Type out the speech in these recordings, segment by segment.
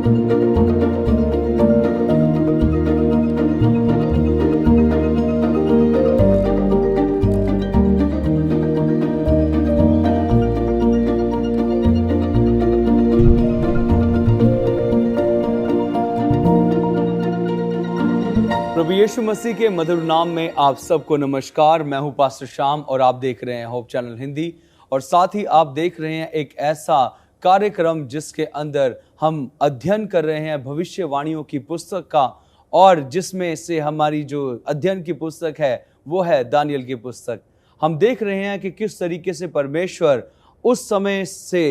प्रभु यीशु मसीह के मधुर नाम में आप सबको नमस्कार। मैं हूं पास्टर श्याम और आप देख रहे हैं होप चैनल हिंदी। और साथ ही आप देख रहे हैं एक ऐसा कार्यक्रम जिसके अंदर हम अध्ययन कर रहे हैं भविष्यवाणियों की पुस्तक का, और जिसमें से हमारी जो अध्ययन की पुस्तक है वो है दानियल की पुस्तक। हम देख रहे हैं कि किस तरीके से परमेश्वर उस समय से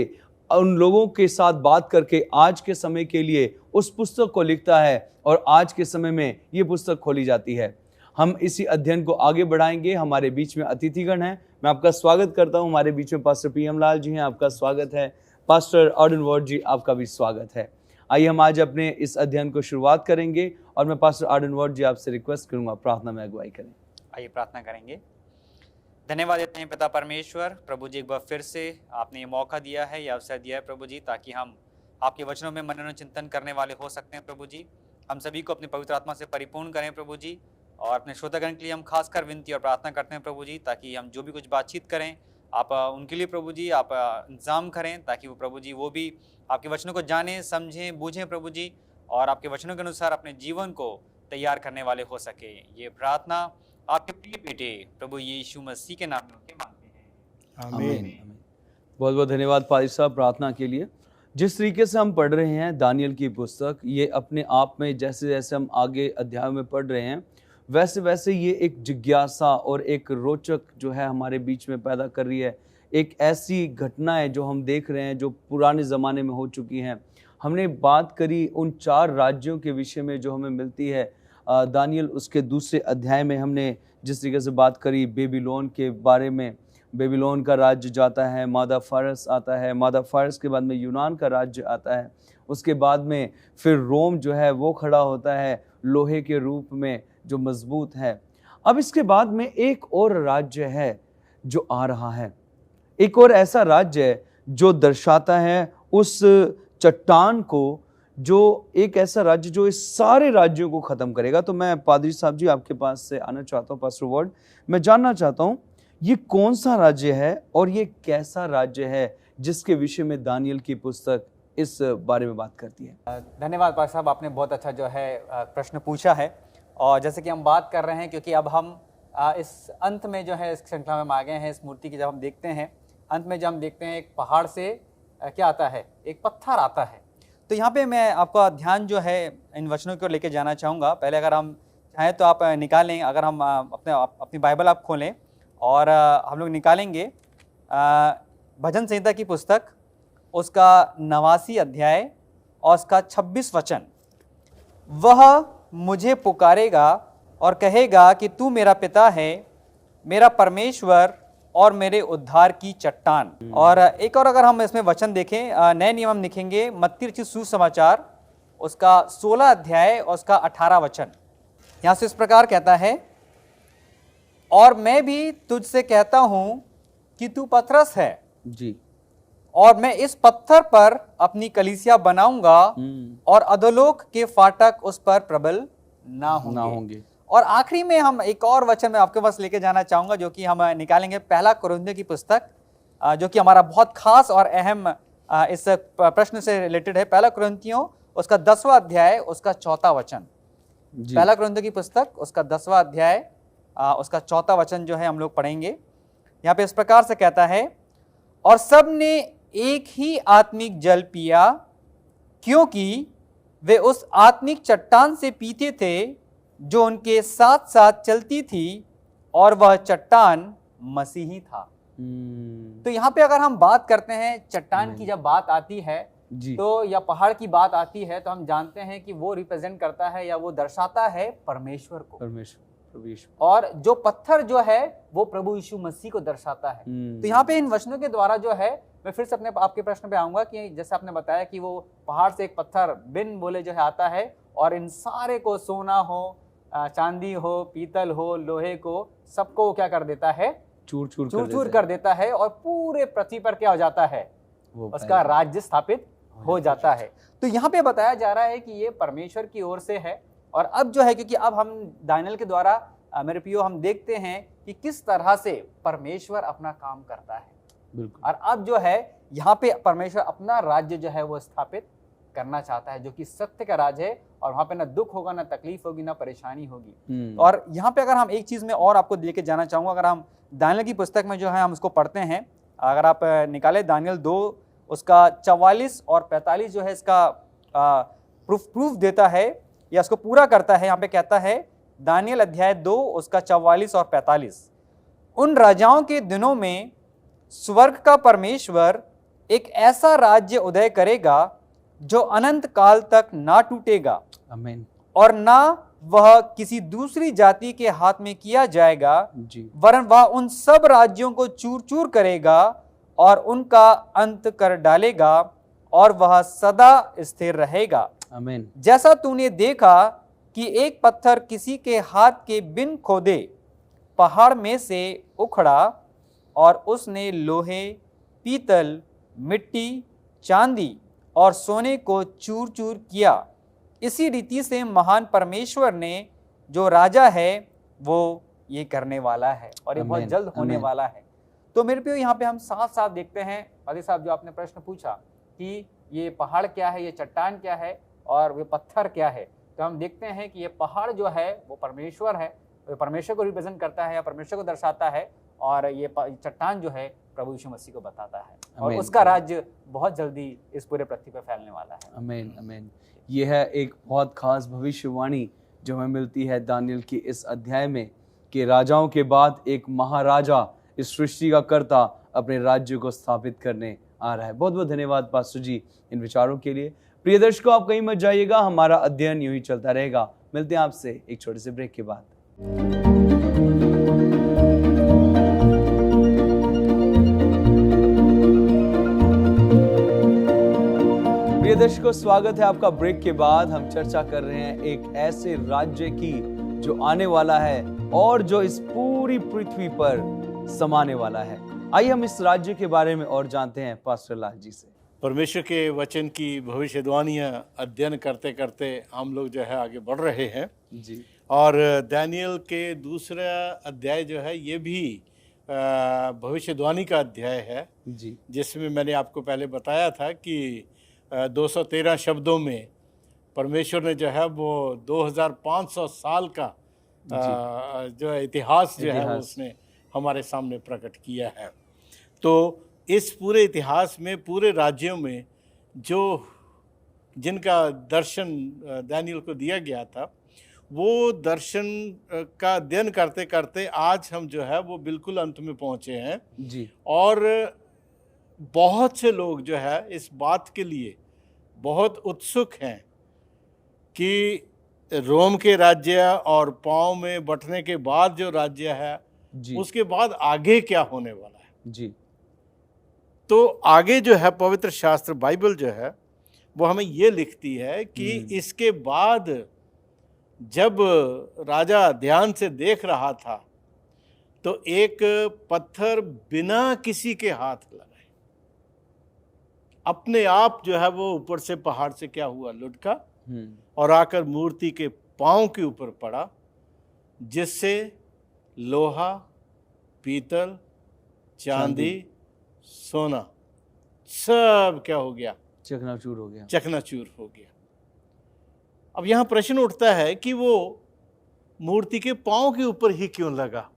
उन लोगों के साथ बात करके आज के समय के लिए उस पुस्तक को लिखता है, और आज के समय में ये पुस्तक खोली जाती है। हम इसी अध्ययन को आगे बढ़ाएंगे। हमारे बीच में अतिथिगण हैं। मैं आपका स्वागत करता हूं। हमारे बीच में पास्टर पीएम लाल जी हैं, आपका स्वागत है। पास्टर ऑर्डन वॉर्ड जी, आपका भी स्वागत है। आइए हम आज अपने इस अध्ययन को शुरुआत करेंगे, और मैं पास्टर ऑर्डन वॉर्ड जी आपसे रिक्वेस्ट करूंगा प्रार्थना में अगुवाई करें। आइए प्रार्थना करेंगे। धन्यवाद देते हैं पिता परमेश्वर। प्रभु जी, एक बार फिर से आपने ये मौका दिया है, ये अवसर दिया है प्रभु जी, ताकि हम आपके वचनों में मनन चिंतन करने वाले हो सकते हैं प्रभु जी। हम सभी को अपनी पवित्र आत्मा से परिपूर्ण करें प्रभु जी, और अपने श्रोतागण के लिए हम खासकर विनती और प्रार्थना करते हैं प्रभु जी, ताकि हम जो भी कुछ बातचीत करें आप उनके लिए प्रभु जी आप इंतजाम करें, ताकि वो प्रभु जी वो भी आपके वचनों को जानें, समझें, बूझें प्रभु जी, और आपके वचनों के अनुसार अपने जीवन को तैयार करने वाले हो सके। ये प्रार्थना आपके प्रिय बेटे प्रभु यीशु मसीह के नाम में मांगते हैं, आमीन। बहुत बहुत धन्यवाद पादी साहब प्रार्थना के लिए। जिस तरीके से हम पढ़ रहे हैं दानियल की पुस्तक, ये अपने आप में जैसे जैसे हम आगे अध्याय में पढ़ रहे हैं वैसे वैसे ये एक जिज्ञासा और एक रोचक जो है हमारे बीच में पैदा कर रही है। एक ऐसी घटनाएं जो हम देख रहे हैं जो पुराने ज़माने में हो चुकी हैं। हमने बात करी उन 4 राज्यों के विषय में जो हमें मिलती है। दानियल उसके दूसरे अध्याय में हमने जिस तरीके से बात करी बेबीलोन के बारे में, बेबीलोन का राज्य जाता है, मादा फारस आता है, मादा फारस के बाद में यूनान का राज्य आता है, उसके बाद में फिर रोम जो है वो खड़ा होता है लोहे के रूप में जो मजबूत है। अब इसके बाद में एक और राज्य है जो आ रहा है, एक और ऐसा राज्य है जो दर्शाता है उस चट्टान को, जो एक ऐसा राज्य जो इस सारे राज्यों को ख़त्म करेगा। तो मैं पादरी साहब जी आपके पास से आना चाहता हूँ, पास्टर वॉर्ड, मैं जानना चाहता हूँ ये कौन सा राज्य है और ये कैसा राज्य है जिसके विषय में दानियल की पुस्तक इस बारे में बात करती है। धन्यवाद पास्टर साहब, आपने बहुत अच्छा जो है प्रश्न पूछा है। और जैसे कि हम बात कर रहे हैं, क्योंकि अब हम इस अंत में जो है इस श्रृंखला में आ गए हैं, इस मूर्ति की जब हम देखते हैं अंत में, जब हम देखते हैं एक पहाड़ से क्या आता है, एक पत्थर आता है। तो यहाँ पे मैं आपका ध्यान जो है इन वचनों को लेके जाना चाहूँगा। पहले अगर हम चाहें तो आप निकालें, अगर हम अपनी बाइबल आप खोलें और हम लोग निकालेंगे भजन संहिता की पुस्तक, उसका 89 अध्याय और उसका 26 वचन। वह मुझे पुकारेगा और कहेगा कि तू मेरा पिता है, मेरा परमेश्वर और मेरे उद्धार की चट्टान। और एक और अगर हम इसमें वचन देखें, नए नियम हम लिखेंगे मत्ती रचित सुसमाचार, उसका 16 अध्याय और उसका 18 वचन। यहाँ से इस प्रकार कहता है, और मैं भी तुझसे कहता हूं कि तू पथरस है जी, और मैं इस पत्थर पर अपनी कलीसिया बनाऊंगा और अधोलोक के फाटक उस पर प्रबल ना होंगे। और आखिरी में हम एक और वचन में आपके पास लेके जाना चाहूंगा, जो कि हम निकालेंगे पहला कुरिन्थियों की पुस्तक, जो कि हमारा बहुत खास और अहम इस प्रश्न से रिलेटेड है। पहला कुरिन्थियों उसका 10वां अध्याय उसका 4था वचन। पहला कुरिन्थियों की पुस्तक उसका 10वां अध्याय उसका 4था वचन जो है हम लोग पढ़ेंगे। यहाँ पे इस प्रकार से कहता है, और सब ने एक ही आत्मिक जल पिया, क्योंकि वे उस आत्मिक चट्टान से पीते थे जो उनके साथ साथ चलती थी, और वह चट्टान मसीही था। तो यहाँ पे अगर हम बात करते हैं चट्टान की, जब बात आती है तो या पहाड़ की बात आती है, तो हम जानते हैं कि वो रिप्रेजेंट करता है या वो दर्शाता है परमेश्वर को, और जो पत्थर जो है वो प्रभु यीशु मसीह को दर्शाता है। तो यहाँ पे इन वचनों के द्वारा जो है, मैं फिर से अपने आपके प्रश्न पे आऊंगा कि जैसे आपने बताया कि वो पहाड़ से एक पत्थर बिन बोले जो है आता है, और इन सारे को, सोना हो, चांदी हो, पीतल हो, लोहे को, सबको क्या कर देता है, चूर चूर कर देता है, और पूरे पृथ्वी पर क्या हो जाता है, उसका राज्य स्थापित हो जाता है। तो यहाँ पे बताया जा रहा है कि ये परमेश्वर की ओर से है। और अब जो है, क्योंकि अब हम दानियेल के द्वारा मेरे प्रियो हम देखते हैं कि किस तरह से परमेश्वर अपना काम करता है। बिल्कुल। और अब जो है यहाँ पे परमेश्वर अपना राज्य जो है वो स्थापित करना चाहता है, जो कि सत्य का राज है। और वहां पे ना दुख होगा, ना तकलीफ होगी, ना परेशानी होगी। और यहाँ पे अगर हम एक चीज में और आपको लेके जाना चाहूंगा, अगर हम दानियेल की पुस्तक में जो है हम उसको पढ़ते हैं, अगर आप निकाले दानियेल 2 उसका 44 और 45 जो है इसका प्रूफ देता है या इसको पूरा करता है। यहाँ पे कहता है दानियेल अध्याय 2 उसका 44 और 45, उन राजाओं के दिनों में स्वर्ग का परमेश्वर एक ऐसा राज्य उदय करेगा जो अनंत काल तक ना टूटेगा, आमीन, और ना वह किसी दूसरी जाति के हाथ में किया जाएगा, वरन वह उन सब राज्यों को चूर चूर करेगा और उनका अंत कर डालेगा, और वह सदा स्थिर रहेगा। आमीन। जैसा तूने देखा कि एक पत्थर किसी के हाथ के बिन खोदे पहाड़ में से उखड़ा और उसने लोहे, पीतल, मिट्टी, चांदी और सोने को चूर चूर किया, इसी रीति से महान परमेश्वर ने जो राजा है वो ये करने वाला है, और ये बहुत जल्द होने वाला है। तो मेरे प्रियो यहाँ पे हम साफ साफ देखते हैं, पादी साहब जो आपने प्रश्न पूछा कि ये पहाड़ क्या है, ये चट्टान क्या है और वे पत्थर क्या है, तो हम देखते हैं कि ये पहाड़ जो है वो परमेश्वर है, वो परमेश्वर को रिप्रेजेंट करता है या परमेश्वर को दर्शाता है, और ये चट्टान जो है प्रभु यीशु मसीह को बताता है, और उसका राज्य बहुत जल्दी इस पूरे पृथ्वी पर फैलने वाला है। आमीन, आमीन। ये है एक बहुत खास भविष्यवाणी जो हमें मिलती है दानियेल की इस अध्याय में, कि राजाओं के बाद एक महाराजा इस सृष्टि का कर्ता अपने राज्य को स्थापित करने आ रहा है। बहुत बहुत धन्यवाद पास्टर जी इन विचारों के लिए। प्रिय दर्शकों, आप कहीं मत जाइएगा, हमारा अध्ययन यूं ही चलता रहेगा। मिलते हैं आपसे एक छोटे से ब्रेक के बाद। प्रिय दर्शकों, स्वागत है आपका ब्रेक के बाद। हम चर्चा कर रहे हैं एक ऐसे राज्य की जो आने वाला है और जो इस पूरी पृथ्वी पर समाने वाला है। आइए हम इस राज्य के बारे में और जानते हैं पास्टर लाल जी से। परमेश्वर के वचन की भविष्यवाणियां अध्ययन करते करते हम लोग जो है आगे बढ़ रहे हैं जी। और दानियेल के दूसरा अध्याय जो है ये भी भविष्यवाणी का अध्याय है जी, जिसमें मैंने आपको पहले बताया था कि 213 शब्दों में परमेश्वर ने जो है वो 2500 साल का जो इतिहास जो है उसने हमारे सामने प्रकट किया है। तो इस पूरे इतिहास में पूरे राज्यों में जो जिनका दर्शन दानियेल को दिया गया था, वो दर्शन का अध्ययन करते करते आज हम जो है वो बिल्कुल अंत में पहुंचे हैं जी। और बहुत से लोग जो है इस बात के लिए बहुत उत्सुक हैं कि रोम के राज्य और पाँव में बंटने के बाद जो राज्य है जी, उसके बाद आगे क्या होने वाला है। जी। तो आगे जो है पवित्र शास्त्र बाइबल जो है वो हमें ये लिखती है कि इसके बाद जब राजा ध्यान से देख रहा था तो एक पत्थर बिना किसी के हाथ लगाए अपने आप जो है वो ऊपर से पहाड़ से क्या हुआ, लुढ़का और आकर मूर्ति के पांव के ऊपर पड़ा, जिससे लोहा, पीतल, चांदी, सोना सब क्या हो गया, चकनाचूर हो गया, चकनाचूर हो गया। अब यहाँ प्रश्न उठता है कि वो मूर्ति के पांव के ऊपर ही क्यों लगा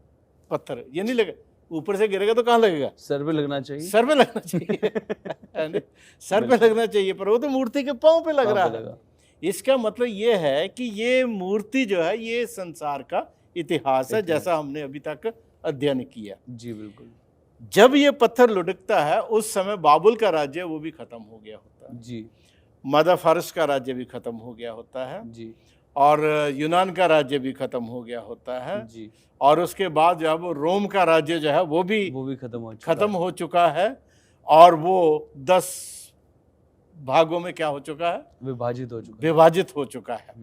पत्थर? ये नहीं लगा, ऊपर से गिरेगा तो कहाँ लगेगा? सर पे लगना चाहिए, सर पे लगना चाहिए सर पे लगना चाहिए, पर वो तो मूर्ति के पांव पे लग रहा है। इसका मतलब ये है कि ये मूर्ति जो है ये संसार का इतिहास है, जैसा हमने अभी तक अध्ययन किया। जी बिल्कुल। जब ये पत्थर लुढ़कता है उस समय बाबुल का राज्य वो भी खत्म हो गया होता है जी, मदा फारस का राज्य भी खत्म हो गया होता है जी, और यूनान का राज्य भी खत्म हो गया होता है जी, और उसके बाद जो है वो रोम का राज्य जो है वो भी खत्म हो चुका है और वो 10 भागों में क्या हो चुका है, विभाजित हो चुका है।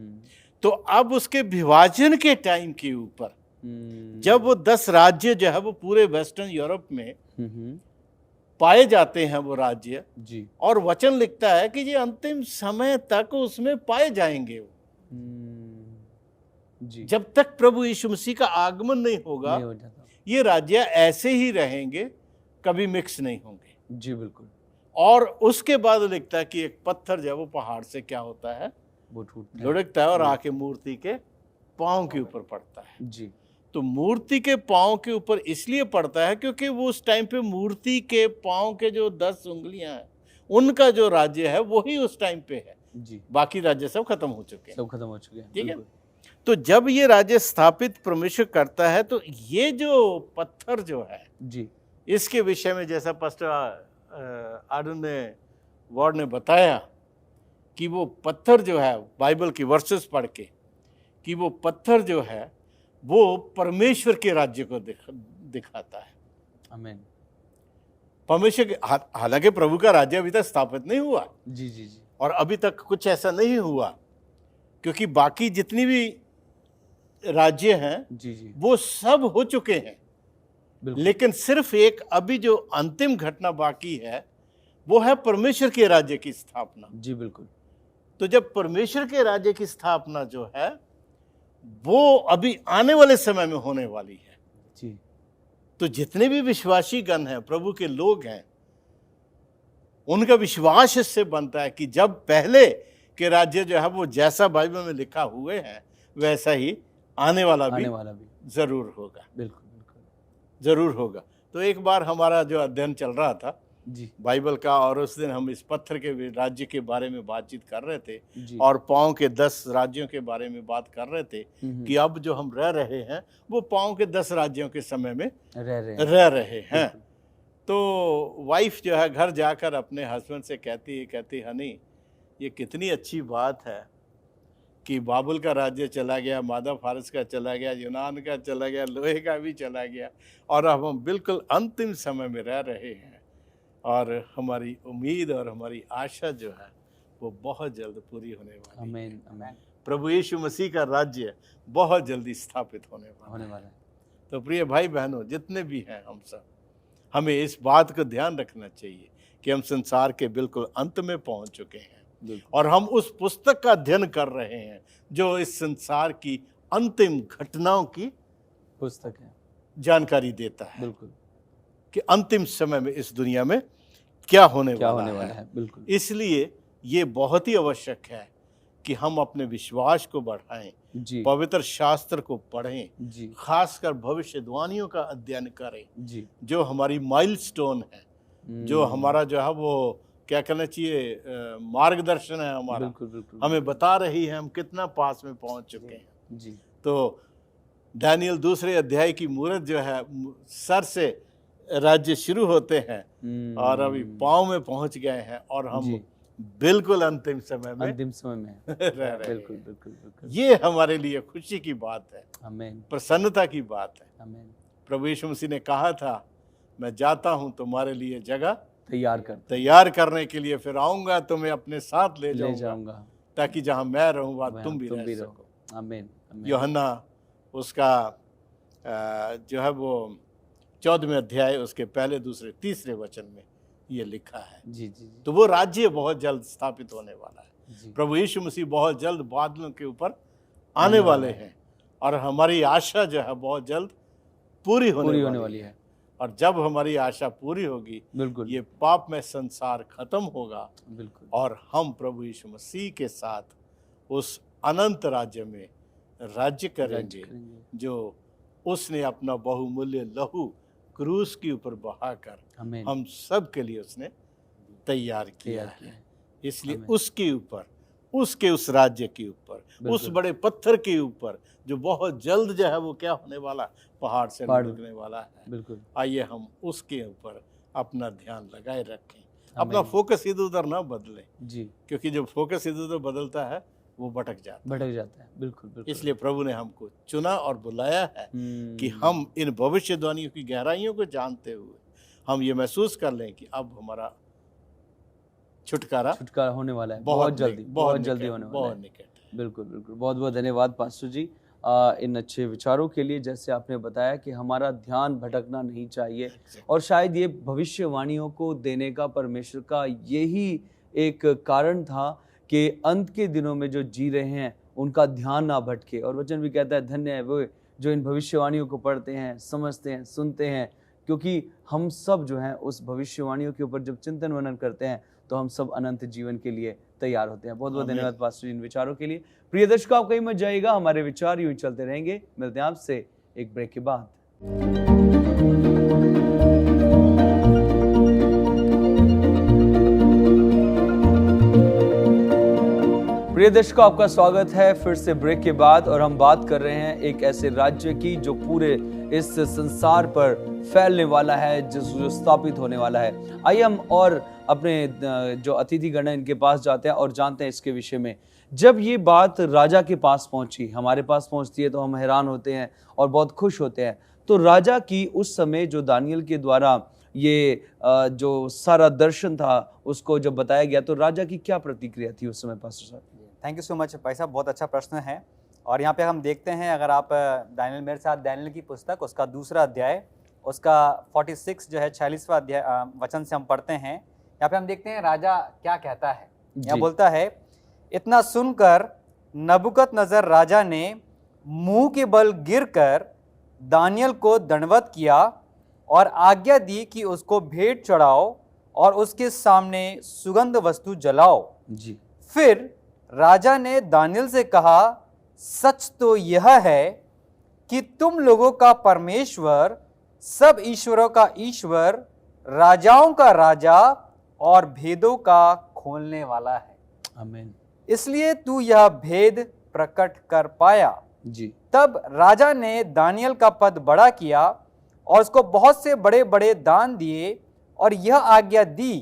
तो अब उसके विभाजन के टाइम के ऊपर जब वो 10 राज्य जो है वो पूरे वेस्टर्न यूरोप में पाए जाते हैं वो राज्य, जी और वचन लिखता है कि ये अंतिम समय तक उसमें पाए जाएंगे। जी जब तक प्रभु यीशु मसीह का आगमन नहीं होगा, नहीं हो जाता। ये राज्य ऐसे ही रहेंगे, कभी मिक्स नहीं होंगे। जी बिल्कुल, और उसके बाद लिखता है कि एक पत्थर जो है वो पहाड़ से क्या होता है, वो टूटता है। लुढ़कता है और आके मूर्ति के पांव के ऊपर पड़ता है। जी तो मूर्ति के पांव के ऊपर इसलिए पड़ता है क्योंकि वो उस टाइम पे मूर्ति के पांव के जो 10 उंगलियां हैं, उनका जो राज्य है वही उस टाइम पे है। जी बाकी राज्य सब खत्म हो चुके हैं। सब खत्म हो चुके हैं। ठीक है। बिल्कुल। तो जब ये राज्य स्थापित परमेश्वर करता है, तो ये जो पत्थर जो है, जी इसके विषय में जैसा पास्टर आडन ने वार्ड ने बताया कि वो पत्थर जो है, बाइबल की वर्सेस पढ़ के, कि वो पत्थर जो है वो परमेश्वर के राज्य को दिखाता है। आमीन। परमेश्वर के, हालांकि प्रभु का राज्य अभी तक स्थापित नहीं हुआ, जी जी जी और अभी तक कुछ ऐसा नहीं हुआ, क्योंकि बाकी जितनी भी राज्य हैं जी जी वो सब हो चुके हैं। बिल्कुल। लेकिन सिर्फ एक अभी जो अंतिम घटना बाकी है, वो है परमेश्वर के राज्य की स्थापना। जी बिल्कुल। तो जब परमेश्वर के राज्य की स्थापना जो है वो अभी आने वाले समय में होने वाली है, जी तो जितने भी विश्वासी गण हैं, प्रभु के लोग हैं, उनका विश्वास इससे बनता है कि जब पहले के राज्य जो है वो जैसा बाइबल में लिखा हुए हैं वैसा ही आने वाला भी जरूर होगा। बिल्कुल बिल्कुल जरूर होगा। तो एक बार हमारा जो अध्ययन चल रहा था जी बाइबल का, और उस दिन हम इस पत्थर के राज्य के बारे में बातचीत कर रहे थे, जी और पाँव के 10 राज्यों के बारे में बात कर रहे थे कि अब जो हम रह रहे हैं वो पाँव के 10 राज्यों के समय में रह रहे हैं। तो वाइफ जो है घर जाकर अपने हस्बैंड से कहती हनी, ये कितनी अच्छी बात है कि बाबुल का राज्य चला गया, मादा फारस का चला गया, यूनान का चला गया, लोहे का भी चला गया, और अब हम बिल्कुल अंतिम समय में रह रहे हैं, और हमारी उम्मीद और हमारी आशा जो है वो बहुत जल्द पूरी होने वाली है। आमीन आमीन। प्रभु यीशु मसीह का राज्य बहुत जल्दी स्थापित होने वाला है। तो प्रिय भाई बहनों, जितने भी हैं हम सब, हमें इस बात का ध्यान रखना चाहिए कि हम संसार के बिल्कुल अंत में पहुंच चुके हैं, और हम उस पुस्तक का अध्ययन कर रहे हैं जो इस संसार की अंतिम घटनाओं की पुस्तक है, जानकारी देता है। बिल्कुल, कि अंतिम समय में इस दुनिया में क्या होने वाला है। बिल्कुल। इसलिए ये बहुत ही आवश्यक है कि हम अपने विश्वास को बढ़ाएं, जी पवित्र शास्त्र को पढ़ें, जी खासकर भविष्यवाणियों का अध्ययन करें, जी जो हमारी माइलस्टोन है, जो हमारा जो है वो क्या कहना चाहिए, मार्गदर्शन है हमारा। बिल्कुल बिल्कुल। हमें बता रही है हम कितना पास में पहुंच चुके हैं। जी तो दानियल 2 अध्याय की मूरत जो है, सर से राज्य शुरू होते हैं और अभी पाँव में पहुंच गए हैं, और हम बिल्कुल अंतिम समय में रह रहे हैं। बिल्कुल बिल्कुल बिल्कुल। ये हमारे लिए खुशी की बात है, आमीन, प्रसन्नता की बात है। आमीन। प्रभु यीशु मसीह ने कहा था, मैं जाता हूं तुम्हारे लिए जगह तैयार करने के लिए, फिर आऊंगा तुम्हें अपने साथ ले जाऊंगा, ताकि जहां मैं रहूंगा तुम भी रह सको। आमीन। यूहन्ना उसका जो है वो 14वें अध्याय उसके पहले, दूसरे, तीसरे वचन में ये लिखा है। जी जी। तो वो राज्य बहुत जल्द स्थापित होने वाला है। जी। प्रभु यीशु मसीह बहुत जल्द बादलों के ऊपर आने वाले हैं, और हमारी आशा जो है बहुत जल्द पूरी होने वाली है। और जब हमारी आशा पूरी होगी, बिल्कुल, ये पाप में संसार खत्म होगा, बिल्कुल, और हम प्रभु यीशु मसीह के साथ उस अनंत राज्य में राज्य करेंगे, जो उसने अपना बहुमूल्य लहू क्रूस के ऊपर बहाकर हम सब के लिए उसने तैयार किया है। इसलिए उसके ऊपर, उसके उस राज्य के ऊपर, उस बड़े पत्थर के ऊपर, जो बहुत जल्द जो है वो क्या होने वाला, पहाड़ से लुढ़कने वाला है। बिल्कुल। आइए हम उसके ऊपर अपना ध्यान लगाए रखें, अपना फोकस इधर उधर ना बदले जी, क्योंकि जब फोकस इधर उधर बदलता है वो भटक जाता है। बिल्कुल, बिल्कुल। इसलिए प्रभु ने हमको चुना और बुलाया है कि हम इन भविष्यवाणियों की गहराइयों को जानते हुए हम ये महसूस कर लें कि अब हमारा छुटकारा होने वाला है, बहुत जल्दी होने वाला है, बहुत निकट। बिल्कुल बिल्कुल। बहुत बहुत धन्यवाद पास्टर जी, इन अच्छे विचारों के लिए। जैसे आपने बताया कि हमारा ध्यान भटकना नहीं चाहिए, और शायद ये भविष्यवाणियों को देने का परमेश्वर का यही एक कारण था कि अंत के दिनों में जो जी रहे हैं उनका ध्यान ना भटके। और वचन भी कहता है, धन्य है वो जो इन भविष्यवाणियों को पढ़ते हैं, समझते हैं, सुनते हैं, क्योंकि हम सब जो हैं उस भविष्यवाणियों के ऊपर जब चिंतन मनन करते हैं तो हम सब अनंत जीवन के लिए तैयार होते हैं। बहुत बहुत धन्यवाद पास्टर जी इन विचारों के लिए। प्रिय दर्शकों, आप कहीं मत जाइएगा, हमारे विचार यूं ही चलते रहेंगे। मिलते हैं आपसे एक ब्रेक के बाद। प्रिय दर्शकों, आपका स्वागत है फिर से ब्रेक के बाद, और हम बात कर रहे हैं एक ऐसे राज्य की जो पूरे इस संसार पर फैलने वाला है, जो स्थापित होने वाला है। आइए हम और अपने जो अतिथिगण हैं इनके पास जाते हैं और जानते हैं इसके विषय में। जब ये बात राजा के पास पहुंची, हमारे पास पहुंचती है तो हम हैरान होते हैं और बहुत खुश होते हैं। तो राजा की उस समय जो दानियल के द्वारा ये जो सारा दर्शन था उसको जब बताया गया, तो राजा की क्या प्रतिक्रिया थी उस समय पास्टर साहब? थैंक यू सो मच भाई साहब, बहुत अच्छा प्रश्न है। और यहाँ पे हम देखते हैं, अगर आप दानियल मेरे साथ दानियल की पुस्तक उसका दूसरा अध्याय उसका 46 जो है 46वां अध्याय वचन से हम पढ़ते हैं। यहाँ पे हम देखते हैं राजा क्या कहता है। यहाँ बोलता है, इतना सुनकर नबूकदनेस्सर राजा ने मुंह के बल गिरकर दानियल को दंडवत किया और आज्ञा दी कि उसको भेंट चढ़ाओ और उसके सामने सुगंध वस्तु जलाओ जी। फिर राजा ने दानियल से कहा, सच तो यह है कि तुम लोगों का परमेश्वर सब ईश्वरों का ईश्वर, राजाओं का राजा और भेदों का खोलने वाला है। आमीन। इसलिए तू यह भेद प्रकट कर पाया जी। तब राजा ने दानियल का पद बड़ा किया और उसको बहुत से बड़े बड़े दान दिए और यह आज्ञा दी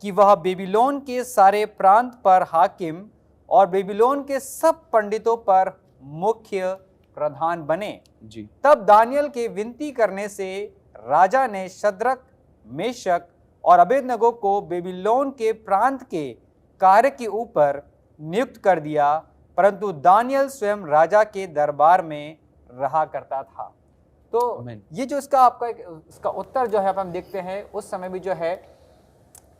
कि वह बेबीलोन के सारे प्रांत पर हाकिम और बेबीलोन के सब पंडितों पर मुख्य प्रधान बने जी। तब दानियल के विनती करने से राजा ने शद्रक, मेशक और अबेदनगो को बेबीलोन के प्रांत के कार्य के ऊपर नियुक्त कर दिया, परंतु दानियल स्वयं राजा के दरबार में रहा करता था। तो ये जो इसका आपका इसका उत्तर जो है हम देखते हैं, उस समय भी जो है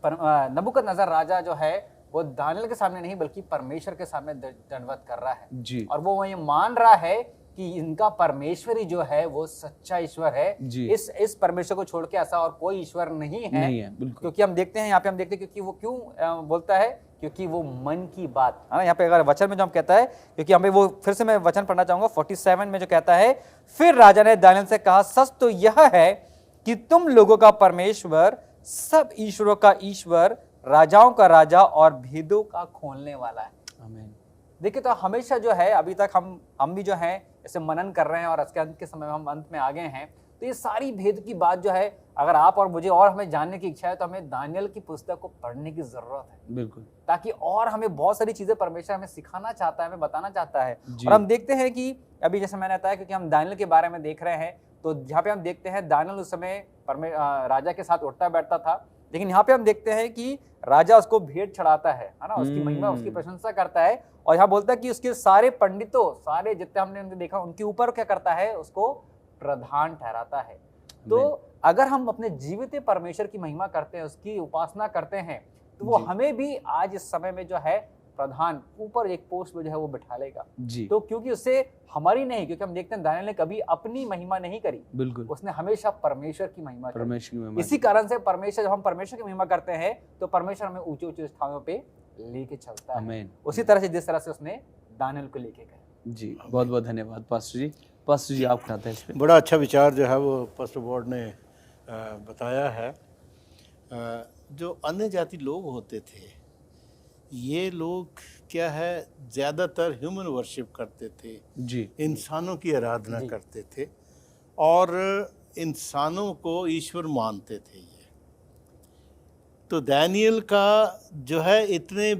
नबूकदनेस्सर राजा जो है वो दानियल के सामने नहीं बल्कि परमेश्वर के सामने दंडवत कर रहा है जी। और वो ये मान रहा है कि इनका परमेश्वर ही जो है वो सच्चा ईश्वर है। इस परमेश्वर को छोड़ के ऐसा और कोई ईश्वर नहीं है, क्योंकि हम देखते हैं यहाँ पे हम देखते हैं क्योंकि वो क्यों बोलता है, क्योंकि वो मन की बात है ना। यहाँ पे अगर वचन में जो हम कहता है, क्योंकि हमें वो फिर से मैं वचन पढ़ना चाहूंगा 47 में जो कहता है, फिर राजा ने दानियल से कहा, सच तो यह है कि तुम लोगों का परमेश्वर सब ईश्वरों का ईश्वर, राजाओं का राजा और भेदों का खोलने वाला है। आमीन। देखिए, तो हमेशा जो है अभी तक हम भी जो है ऐसे मनन कर रहे हैं और इसके अंत के समय में हम अंत में आ गए हैं, तो ये सारी भेद की बात जो है अगर आप और मुझे और हमें जानने की इच्छा है तो हमें दानियल की पुस्तक को पढ़ने की जरूरत है। बिल्कुल। ताकि और हमें बहुत सारी चीजें परमेश्वर हमें सिखाना चाहता है, हमें बताना चाहता है। और हम देखते हैं कि अभी जैसे मैंने बताया, क्योंकि हम दानियल के बारे में देख रहे हैं, तो यहाँ पे हम देखते हैं दानियल उस समय राजा के साथ उठता बैठता था, लेकिन यहाँ पे हम देखते हैं कि राजा उसको भेंट चढ़ाता है ना, उसकी महिमा उसकी प्रशंसा करता है। और यहाँ बोलता है कि उसके सारे पंडितों, सारे जितने हमने उनके देखा, उनके ऊपर क्या करता है, उसको प्रधान ठहराता है। तो अगर हम अपने जीवित परमेश्वर की महिमा करते हैं, उसकी उपासना करते हैं, तो वो हमें भी आज इस समय में जो है प्रधान ऊपर एक पोस्ट में जो है वो बिठा लेगा। तो क्योंकि उससे हमारी नहीं, क्योंकि हम देखते हैं दानियल ने कभी अपनी महिमा नहीं करी, बिल्कुल, उसने हमेशा परमेश्वर की महिमा करी। इसी कारण से परमेश्वर, जब हम परमेश्वर की महिमा करते हैं तो परमेश्वर हमें ऊंचे ऊंचे स्थानों पे लेके चलता है। उसी तरह से जिस तरह से उसने दानियल को लेके गए। जी, बहुत बहुत धन्यवाद पास्टर जी। पास्टर जी, आप कहते हैं इस पे? बड़ा अच्छा विचार जो है वो पास्टर बोर्ड ने बताया है। जो अन्य जाति लोग होते थे, ये लोग क्या है, ज़्यादातर ह्यूमन वर्शिप करते थे जी, इंसानों की आराधना करते थे और इंसानों को ईश्वर मानते थे। ये तो दानियल का जो है इतने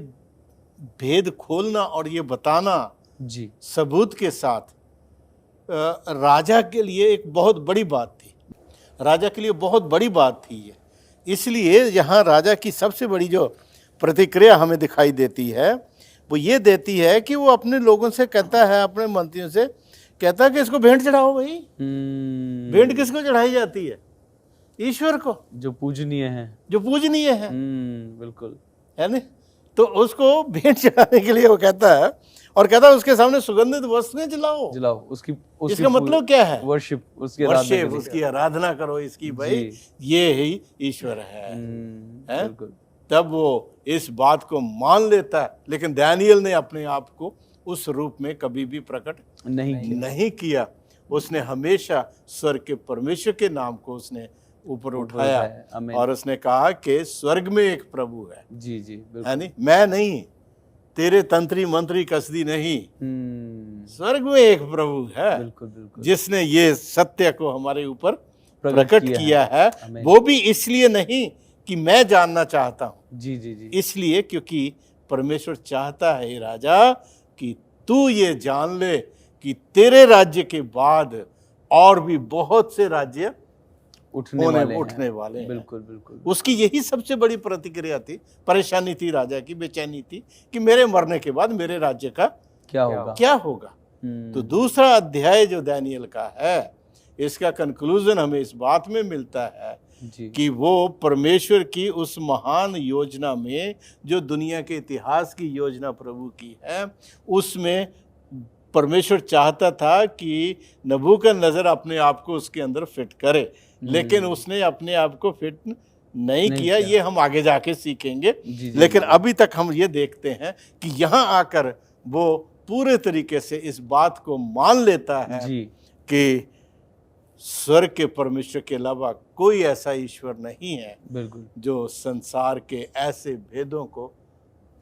भेद खोलना और ये बताना जी सबूत के साथ राजा के लिए एक बहुत बड़ी बात थी। राजा के लिए बहुत बड़ी बात थी ये। इसलिए यहाँ राजा की सबसे बड़ी जो प्रतिक्रिया हमें दिखाई देती है वो ये देती है कि वो अपने लोगों से कहता है, अपने मंत्रियों से, कहता है कि इसको भेंट चढ़ाओ भाई। भेंट किसको चढ़ाई जाती है? ईश्वर को, जो पूजनीय है, जो पूजनीय है। बिल्कुल, है ना? तो उसको भेंट चढ़ाने के लिए वो कहता है, और कहता है उसके सामने सुगंधित वस्तुएं जलाओ। उसकी इसका मतलब क्या है? वर्शिप, उसकी आराधना करो इसकी, भाई ये ही ईश्वर है। बिल्कुल। तब वो इस बात को मान लेता है। लेकिन दानियल ने अपने आप को उस रूप में कभी भी प्रकट नहीं किया। उसने हमेशा स्वर्ग के परमेश्वर के नाम को उसने ऊपर उठाया, और उसने कहा कि स्वर्ग में एक प्रभु है। जी जी, है नहीं, मैं नहीं, तेरे तंत्री मंत्री कसदी नहीं, स्वर्ग में एक प्रभु है। बिल्कुल बिल्कुल, जिसने ये सत्य को हमारे ऊपर प्रकट किया है। वो भी इसलिए नहीं कि मैं जानना चाहता हूं, जी जी जी, इसलिए क्योंकि परमेश्वर चाहता है राजा कि तू ये जान ले कि तेरे राज्य के बाद और भी बहुत से राज्य उठने वाले हैं। बिल्कुल बिल्कुल। उसकी यही सबसे बड़ी प्रतिक्रिया थी, परेशानी थी राजा की, बेचैनी थी कि मेरे मरने के बाद मेरे राज्य का क्या होगा। तो दूसरा अध्याय जो दानियल का है, इसका कंक्लूजन हमें इस बात में मिलता है कि वो परमेश्वर की उस महान योजना में, जो दुनिया के इतिहास की योजना प्रभु की है, उसमें परमेश्वर चाहता था कि नबूकदनेस्सर अपने आप को उसके अंदर फिट करे, लेकिन उसने अपने आप को फिट नहीं किया। ये हम आगे जाके सीखेंगे। लेकिन अभी तक हम ये देखते हैं कि यहाँ आकर वो पूरे तरीके से इस बात को मान लेता है कि स्वर्ग के परमेश्वर के अलावा कोई ऐसा ईश्वर नहीं है जो संसार के ऐसे भेदों को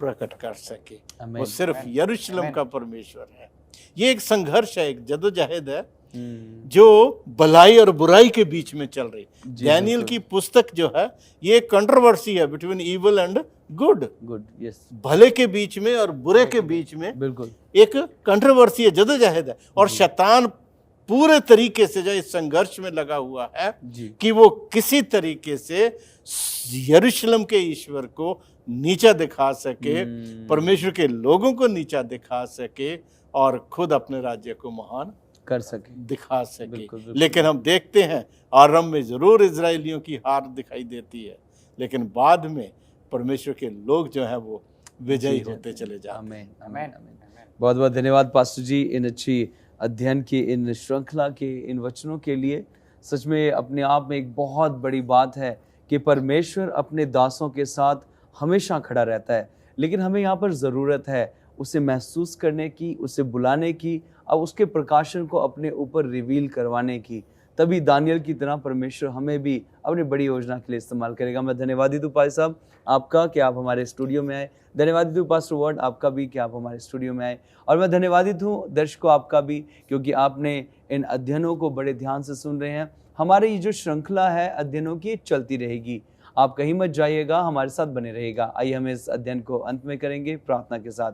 प्रकट कर सके। वो सिर्फ यरूशलेम का परमेश्वर है। ये एक संघर्ष है, एक जदोजहद है जो भलाई और बुराई के बीच में चल रही। दानियल की पुस्तक जो है, ये एक कंट्रोवर्सी है between evil and good. Yes, भले के बीच में और बुरे के बीच में बिल्कुल एक कंट्रोवर्सी है, जदोजहद है। और शैतान पूरे तरीके से जो इस संघर्ष में लगा हुआ है कि वो किसी तरीके से यरूशलेम के ईश्वर को नीचा दिखा सके, परमेश्वर के लोगों को नीचा दिखा सके, और खुद अपने राज्य को महान कर सके, दिखा सके। लेकिन हम देखते हैं आरंभ में जरूर इजराइलियों की हार दिखाई देती है, लेकिन बाद में परमेश्वर के लोग जो हैं वो विजयी होते चले जाते हैं। आमीन। बहुत बहुत धन्यवाद पास्टर जी, इन अच्छी अध्ययन की, इन श्रृंखला के, इन वचनों के लिए। सच में अपने आप में एक बहुत बड़ी बात है कि परमेश्वर अपने दासों के साथ हमेशा खड़ा रहता है, लेकिन हमें यहाँ पर ज़रूरत है उसे महसूस करने की, उसे बुलाने की, और उसके प्रकाशन को अपने ऊपर रिवील करवाने की। तभी दानियल की तरह परमेश्वर हमें भी अपनी बड़ी योजना के लिए इस्तेमाल करेगा। मैं धन्यवादित हूँ पाल साहब आपका कि आप हमारे स्टूडियो में आए। धन्यवादित हूँ पास्टर वर्ड आपका भी कि आप हमारे स्टूडियो में आए। और मैं धन्यवादित हूँ दर्शकों आपका भी, क्योंकि आपने इन अध्ययनों को बड़े ध्यान से सुन रहे हैं। हमारी ये जो श्रृंखला है अध्ययनों की, चलती रहेगी। आप कहीं मत जाइएगा, हमारे साथ बने रहेगा। आइए हम इस अध्ययन को अंत में करेंगे प्रार्थना के साथ।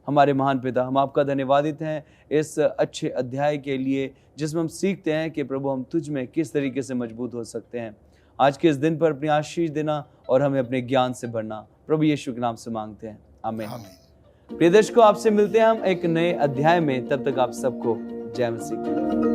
हमारे महान पिता, हम आपका धन्यवादित हैं इस अच्छे अध्याय के लिए, जिसमें हम सीखते हैं कि प्रभु हम तुझ में किस तरीके से मजबूत हो सकते हैं। आज के इस दिन पर अपनी आशीष देना और हमें अपने ज्ञान से भरना, प्रभु यीशु के नाम से मांगते हैं, आमीन। प्रिय दर्शकों, आपसे मिलते हैं हम एक नए अध्याय में। तब तक आप सबको जय मसीह।